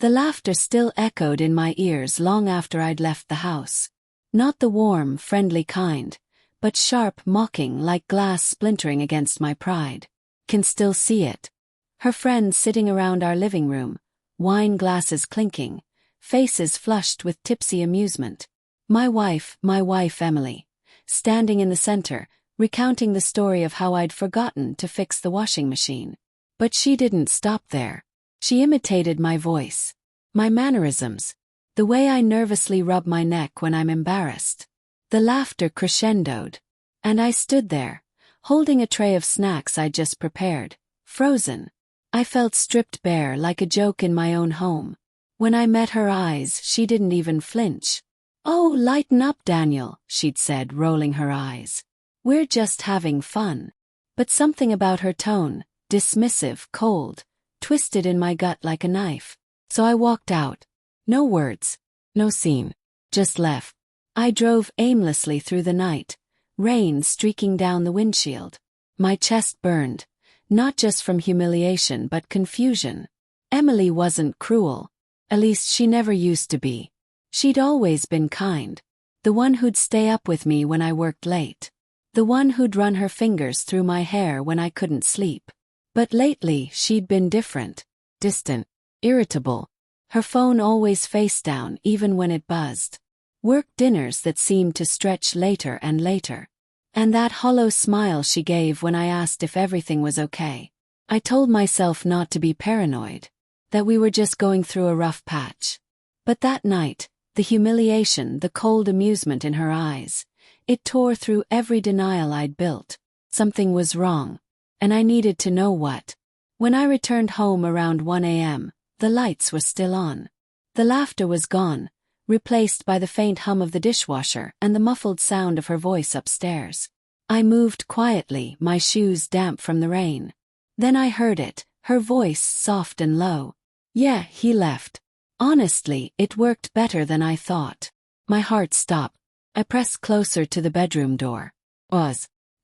The laughter still echoed in my ears long after I'd left the house. Not the warm, friendly kind, but sharp, mocking, like glass splintering against my pride. Can still see it. Her friends sitting around our living room, wine glasses clinking, faces flushed with tipsy amusement. My wife Emily, standing in the center, recounting the story of how I'd forgotten to fix the washing machine. But she didn't stop there. She imitated my voice, my mannerisms, the way I nervously rub my neck when I'm embarrassed. The laughter crescendoed, and I stood there, holding a tray of snacks I'd just prepared, frozen. I felt stripped bare like a joke in my own home. When I met her eyes, she didn't even flinch. "Oh, lighten up, Daniel," she'd said, rolling her eyes. "We're just having fun." But something about her tone, dismissive, cold, twisted in my gut like a knife. So I walked out. No words, no scene, just left. I drove aimlessly through the night, rain streaking down the windshield. My chest burned, not just from humiliation but confusion. Emily wasn't cruel. At least she never used to be. She'd always been kind. The one who'd stay up with me when I worked late. The one who'd run her fingers through my hair when I couldn't sleep. But lately she'd been different. Distant. Irritable. Her phone always face down even when it buzzed. Work dinners that seemed to stretch later and later. And that hollow smile she gave when I asked if everything was okay. I told myself not to be paranoid. That we were just going through a rough patch. But that night, the humiliation, the cold amusement in her eyes, it tore through every denial I'd built. Something was wrong, and I needed to know what. When I returned home around 1 a.m., the lights were still on. The laughter was gone, replaced by the faint hum of the dishwasher and the muffled sound of her voice upstairs. I moved quietly, my shoes damp from the rain. Then I heard it, her voice soft and low. "Yeah, he left." Honestly, it worked better than I thought. My heart stopped. I pressed closer to the bedroom door.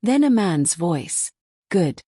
Then a man's voice. "Good.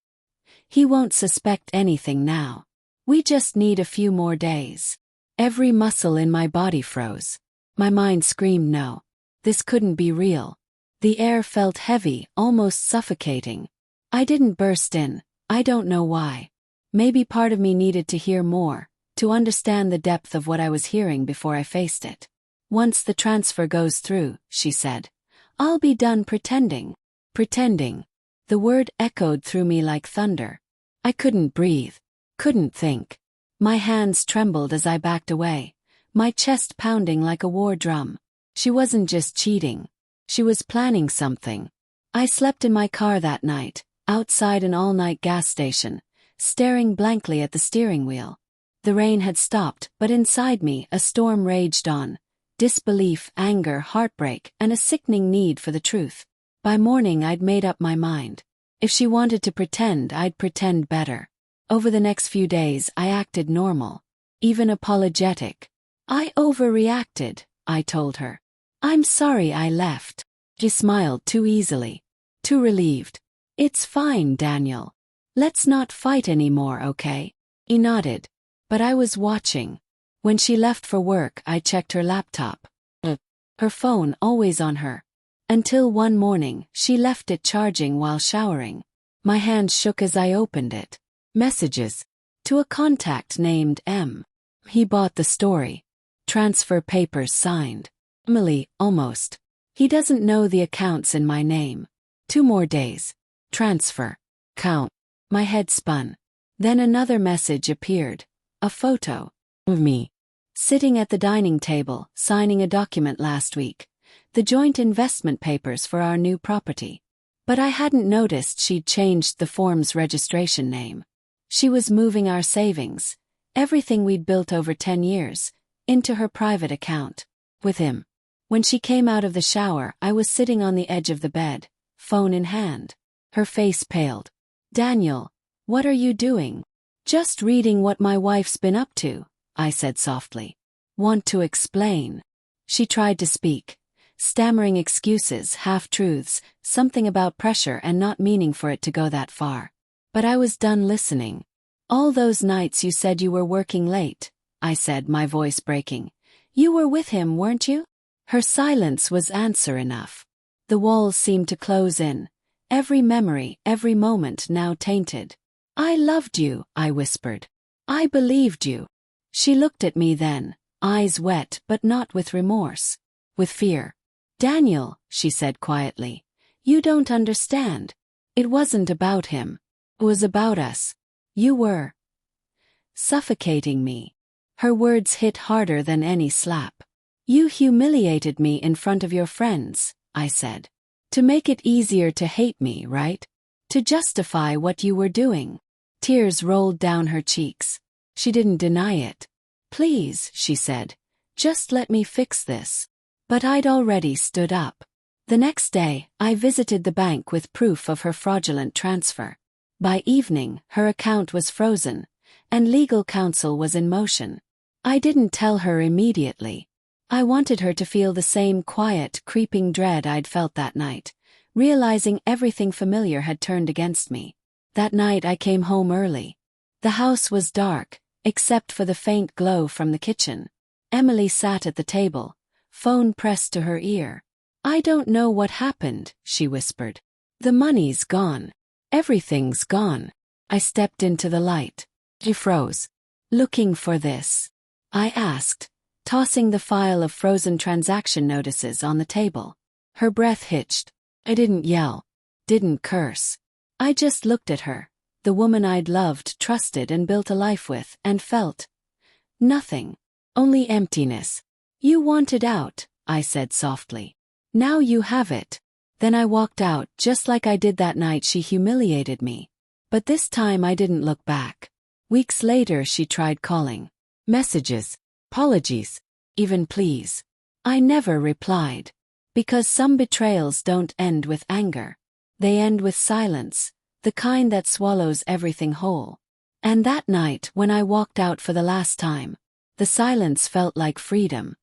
He won't suspect anything now. We just need a few more days." Every muscle in my body froze. My mind screamed no. This couldn't be real. The air felt heavy, almost suffocating. I didn't burst in. I don't know why. Maybe part of me needed to hear more, to understand the depth of what I was hearing before I faced it. "Once the transfer goes through," she said, "I'll be done pretending." Pretending. The word echoed through me like thunder. I couldn't breathe. Couldn't think. My hands trembled as I backed away, my chest pounding like a war drum. She wasn't just cheating. She was planning something. I slept in my car that night, outside an all-night gas station, staring blankly at the steering wheel. The rain had stopped, but inside me a storm raged on. Disbelief, anger, heartbreak, and a sickening need for the truth. By morning I'd made up my mind. If she wanted to pretend, I'd pretend better. Over the next few days I acted normal. Even apologetic. "I overreacted," I told her. "I'm sorry I left." She smiled too easily. Too relieved. "It's fine, Daniel. Let's not fight anymore, okay?" He nodded. But I was watching. When she left for work, I checked her laptop. Her phone always on her. Until one morning, she left it charging while showering. My hand shook as I opened it. Messages. To a contact named M. He bought the story. Transfer papers signed. Emily, almost. He doesn't know the accounts in my name. 2 more days. Transfer. Count. My head spun. Then another message appeared. A photo. Of me. Sitting at the dining table, signing a document last week. The joint investment papers for our new property. But I hadn't noticed she'd changed the form's registration name. She was moving our savings, everything we'd built over 10 years, into her private account. With him. When she came out of the shower, I was sitting on the edge of the bed, phone in hand. Her face paled. "Daniel, what are you doing?" "Just reading what my wife's been up to," I said softly. "Want to explain?" She tried to speak. Stammering excuses, half-truths, something about pressure and not meaning for it to go that far. But I was done listening. "All those nights you said you were working late, I said, my voice breaking. You were with him, weren't you? Her silence was answer enough. The walls seemed to close in, every memory, every moment now tainted. I loved you, I whispered. I believed you. She looked at me then, eyes wet but not with remorse, with fear. Daniel, she said quietly, you don't understand. It wasn't about him. It was about us. You were suffocating me. Her words hit harder than any slap. You humiliated me in front of your friends, I said. To make it easier to hate me, right? To justify what you were doing. Tears rolled down her cheeks. She didn't deny it. Please, she said, just let me fix this. But I'd already stood up. The next day, I visited the bank with proof of her fraudulent transfer. By evening, her account was frozen, and legal counsel was in motion. I didn't tell her immediately. I wanted her to feel the same quiet, creeping dread I'd felt that night, realizing everything familiar had turned against me. That night I came home early. The house was dark, except for the faint glow from the kitchen. Emily sat at the table, phone pressed to her ear. I don't know what happened, she whispered. The money's gone. Everything's gone. I stepped into the light. She froze. Looking for this? I asked, tossing the file of frozen transaction notices on the table. Her breath hitched. I didn't yell. Didn't curse. I just looked at her, the woman I'd loved, trusted, and built a life with, and felt nothing. Only emptiness. You wanted out, I said softly. Now you have it. Then I walked out just like I did that night she humiliated me. But this time I didn't look back. Weeks later she tried calling. Messages. Apologies. Even pleas. I never replied. Because some betrayals don't end with anger. They end with silence, the kind that swallows everything whole. And that night when I walked out for the last time, the silence felt like freedom.